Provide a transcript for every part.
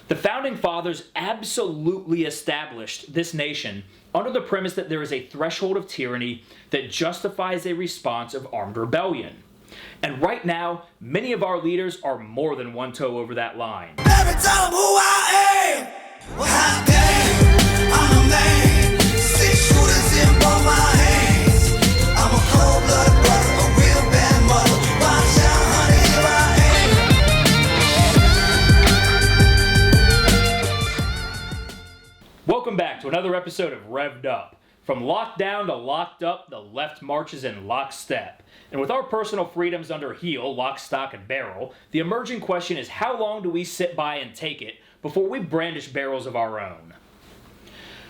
The Founding Fathers absolutely established this nation under the premise that there is a threshold of tyranny that justifies a response of armed rebellion. And right now, many of our leaders are more than one toe over that line. Never tell them who I am. Well, how dare I'm a man. 6 shooters in both my hands. I'm a cold-blooded brother, a real bad mother. Watch out, honey, here I am. Welcome back to another episode of Revved Up. From lockdown to locked up, the left marches in lockstep. And with our personal freedoms under heel, lock, stock, and barrel, the emerging question is how long do we sit by and take it before we brandish barrels of our own?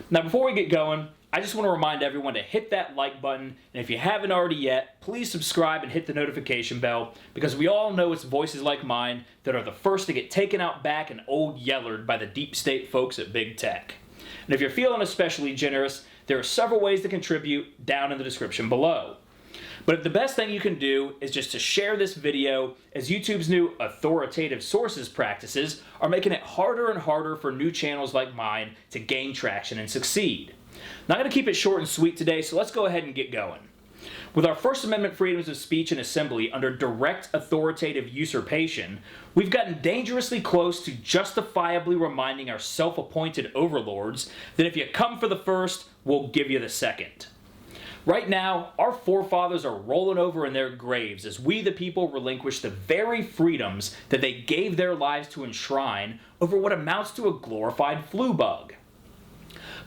Now, before we get going, I just want to remind everyone to hit that like button, and if you haven't already yet, please subscribe and hit the notification bell, because we all know it's voices like mine that are the first to get taken out back and old yellered by the deep state folks at Big Tech. And if you're feeling especially generous, there are several ways to contribute down in the description below. But the best thing you can do is just to share this video, as YouTube's new authoritative sources practices are making it harder and harder for new channels like mine to gain traction and succeed. Not going to keep it short and sweet today, so let's go ahead and get going. With our First Amendment freedoms of speech and assembly under direct authoritative usurpation, we've gotten dangerously close to justifiably reminding our self-appointed overlords that if you come for the first, we'll give you the second. Right now, our forefathers are rolling over in their graves as we the people relinquish the very freedoms that they gave their lives to enshrine over what amounts to a glorified flu bug.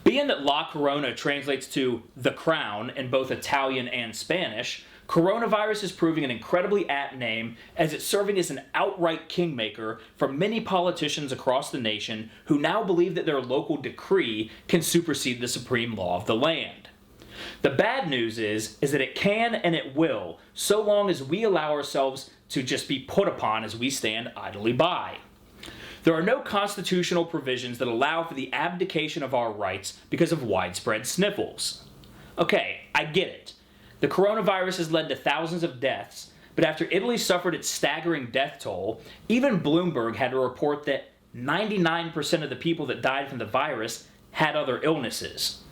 Being that La Corona translates to the crown in both Italian and Spanish, coronavirus is proving an incredibly apt name as it's serving as an outright kingmaker for many politicians across the nation who now believe that their local decree can supersede the supreme law of the land. The bad news is that it can and it will, so long as we allow ourselves to just be put upon as we stand idly by. There are no constitutional provisions that allow for the abdication of our rights because of widespread sniffles. Okay, I get it. The coronavirus has led to thousands of deaths, but after Italy suffered its staggering death toll, even Bloomberg had to report that 99% of the people that died from the virus had other illnesses.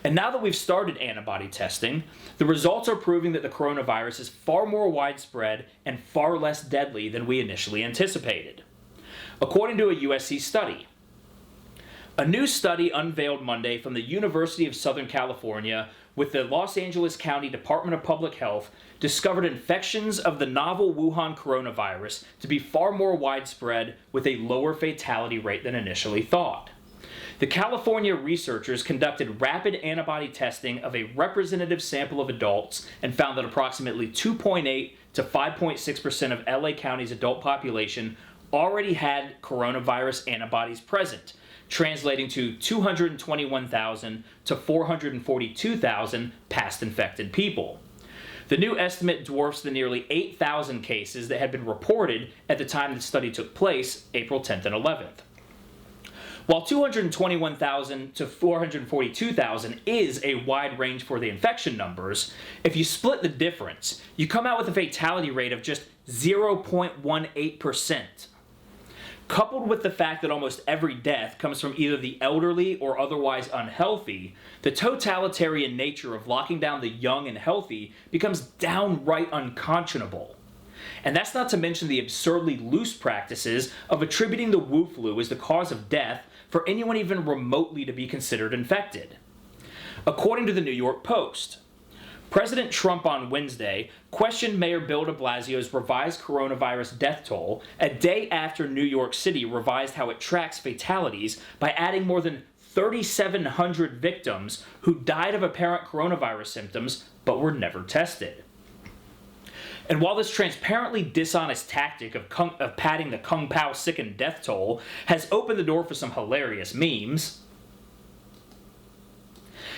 And now that we've started antibody testing, the results are proving that the coronavirus is far more widespread and far less deadly than we initially anticipated. According to a USC study, a new study unveiled Monday from the University of Southern California with the Los Angeles County Department of Public Health discovered infections of the novel Wuhan coronavirus to be far more widespread with a lower fatality rate than initially thought. The California researchers conducted rapid antibody testing of a representative sample of adults and found that approximately 2.8 to 5.6% of LA County's adult population already had coronavirus antibodies present, translating to 221,000 to 442,000 past infected people. The new estimate dwarfs the nearly 8,000 cases that had been reported at the time the study took place, April 10th and 11th. While 221,000 to 442,000 is a wide range for the infection numbers, if you split the difference, you come out with a fatality rate of just 0.18%. Coupled with the fact that almost every death comes from either the elderly or otherwise unhealthy, the totalitarian nature of locking down the young and healthy becomes downright unconscionable. And that's not to mention the absurdly loose practices of attributing the Wu flu as the cause of death for anyone even remotely to be considered infected. According to the New York Post, President Trump on Wednesday questioned Mayor Bill de Blasio's revised coronavirus death toll a day after New York City revised how it tracks fatalities by adding more than 3,700 victims who died of apparent coronavirus symptoms but were never tested. And while this transparently dishonest tactic of padding the Kung Pow Sicken death toll has opened the door for some hilarious memes,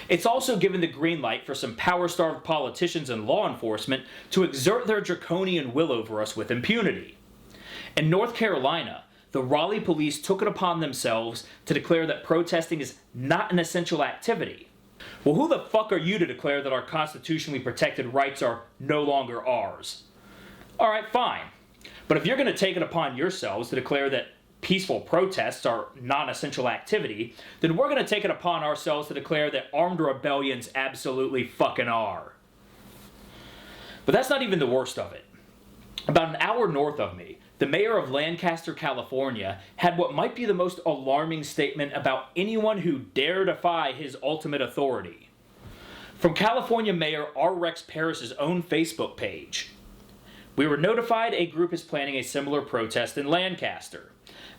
it's also given the green light for some power-starved politicians and law enforcement to exert their draconian will over us with impunity. In North Carolina, the Raleigh police took it upon themselves to declare that protesting is not an essential activity. Well, who the fuck are you to declare that our constitutionally protected rights are no longer ours? Alright, fine. But if you're going to take it upon yourselves to declare that peaceful protests are non-essential activity, then we're going to take it upon ourselves to declare that armed rebellions absolutely fucking are. But that's not even the worst of it. About an hour north of me, the mayor of Lancaster, California, had what might be the most alarming statement about anyone who dare defy his ultimate authority. From California Mayor R. Rex Parris's own Facebook page. We were notified a group is planning a similar protest in Lancaster.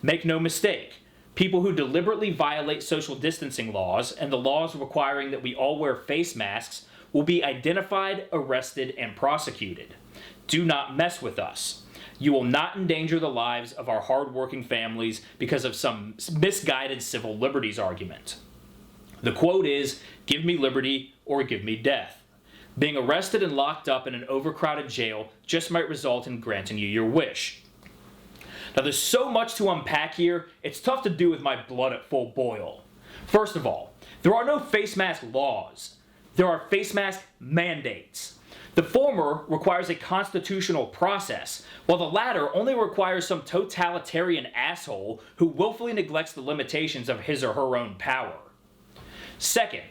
Make no mistake, people who deliberately violate social distancing laws and the laws requiring that we all wear face masks will be identified, arrested, and prosecuted. Do not mess with us. You will not endanger the lives of our hardworking families because of some misguided civil liberties argument. The quote is, "Give me liberty or give me death." Being arrested and locked up in an overcrowded jail just might result in granting you your wish. Now there's so much to unpack here, it's tough to do with my blood at full boil. First of all, there are no face mask laws. There are face mask mandates. The former requires a constitutional process, while the latter only requires some totalitarian asshole who willfully neglects the limitations of his or her own power. Second,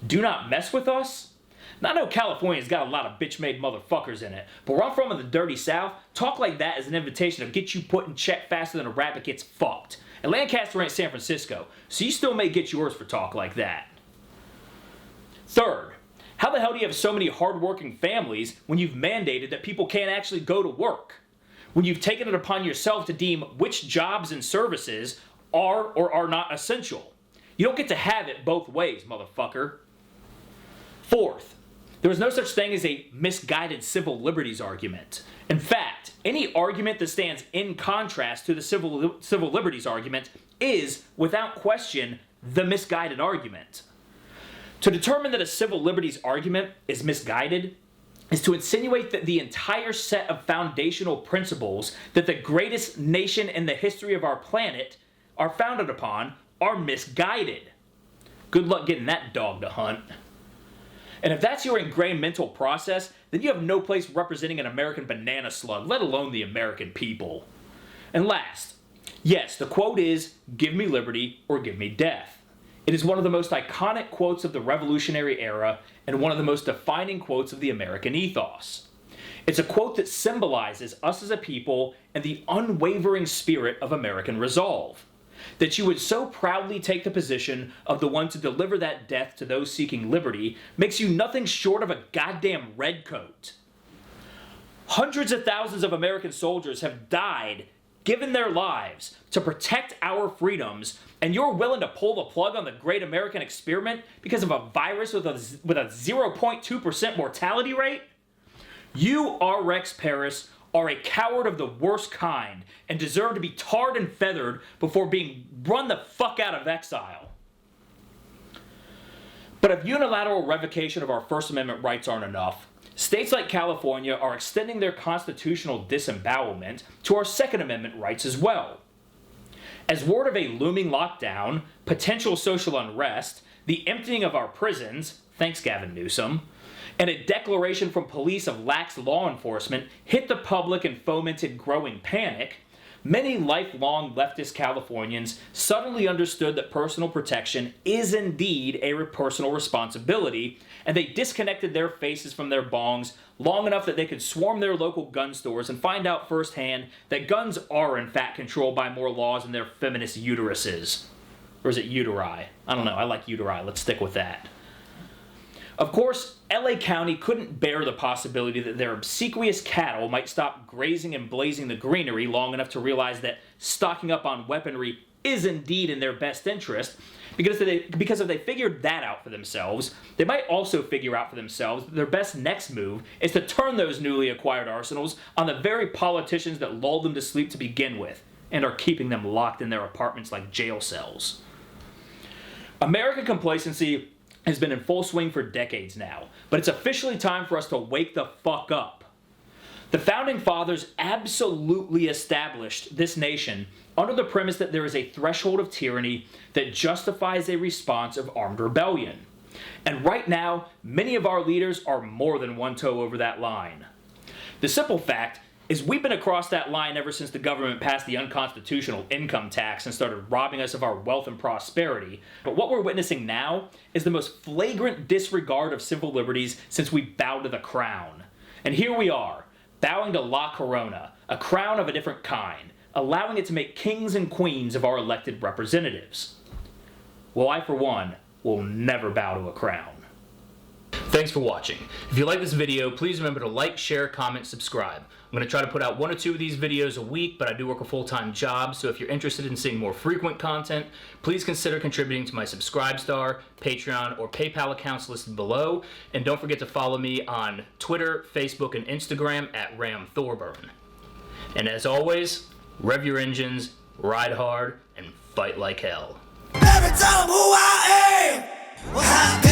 do not mess with us? Now, I know California's got a lot of bitch-made motherfuckers in it, but where I'm from in the dirty South, talk like that is an invitation to get you put in check faster than a rabbit gets fucked. And Lancaster ain't San Francisco, so you still may get yours for talk like that. Third, how the hell do you have so many hardworking families when you've mandated that people can't actually go to work? When you've taken it upon yourself to deem which jobs and services are or are not essential? You don't get to have it both ways, motherfucker. Fourth, there is no such thing as a misguided civil liberties argument. In fact, any argument that stands in contrast to the civil liberties argument is, without question, the misguided argument. To determine that a civil liberties argument is misguided is to insinuate that the entire set of foundational principles that the greatest nation in the history of our planet are founded upon are misguided. Good luck getting that dog to hunt. And if that's your ingrained mental process, then you have no place representing an American banana slug, let alone the American people. And last, yes, the quote is, "Give me liberty or give me death." It is one of the most iconic quotes of the Revolutionary era and one of the most defining quotes of the American ethos. It's a quote that symbolizes us as a people and the unwavering spirit of American resolve. That you would so proudly take the position of the one to deliver that death to those seeking liberty makes you nothing short of a goddamn redcoat. Hundreds of thousands of American soldiers have died, given their lives, to protect our freedoms, and you're willing to pull the plug on the great American experiment because of a virus with a 0.2% mortality rate? You, R. Rex Parris, are a coward of the worst kind and deserve to be tarred and feathered before being run the fuck out of exile. But if unilateral revocation of our First Amendment rights aren't enough, states like California are extending their constitutional disembowelment to our Second Amendment rights as well. As word of a looming lockdown, potential social unrest, the emptying of our prisons, thanks Gavin Newsom, and a declaration from police of lax law enforcement hit the public and fomented growing panic, many lifelong leftist Californians suddenly understood that personal protection is indeed a personal responsibility, and they disconnected their faces from their bongs long enough that they could swarm their local gun stores and find out firsthand that guns are in fact controlled by more laws than their feminist uteruses. Or is it uteri? I don't know, I like uteri, let's stick with that. Of course, LA County couldn't bear the possibility that their obsequious cattle might stop grazing and blazing the greenery long enough to realize that stocking up on weaponry is indeed in their best interest, because if they figured that out for themselves, they might also figure out for themselves that their best next move is to turn those newly acquired arsenals on the very politicians that lulled them to sleep to begin with, and are keeping them locked in their apartments like jail cells. American complacency has been in full swing for decades now, but it's officially time for us to wake the fuck up. The Founding Fathers absolutely established this nation under the premise that there is a threshold of tyranny that justifies a response of armed rebellion. And right now, many of our leaders are more than one toe over that line. The simple fact is we've been across that line ever since the government passed the unconstitutional income tax and started robbing us of our wealth and prosperity. But what we're witnessing now is the most flagrant disregard of civil liberties since we bowed to the crown. And here we are, bowing to La Corona, a crown of a different kind, allowing it to make kings and queens of our elected representatives. Well, I, for one, will never bow to a crown. Thanks for watching. If you like this video, please remember to like, share, comment, subscribe. I'm going to try to put out 1 or 2 of these videos a week, but I do work a full-time job, so if you're interested in seeing more frequent content, please consider contributing to my Subscribestar, Patreon, or PayPal accounts listed below, and don't forget to follow me on Twitter, Facebook, and Instagram at Thorburn. And as always, rev your engines, ride hard, and fight like hell. Every time who I am, well, how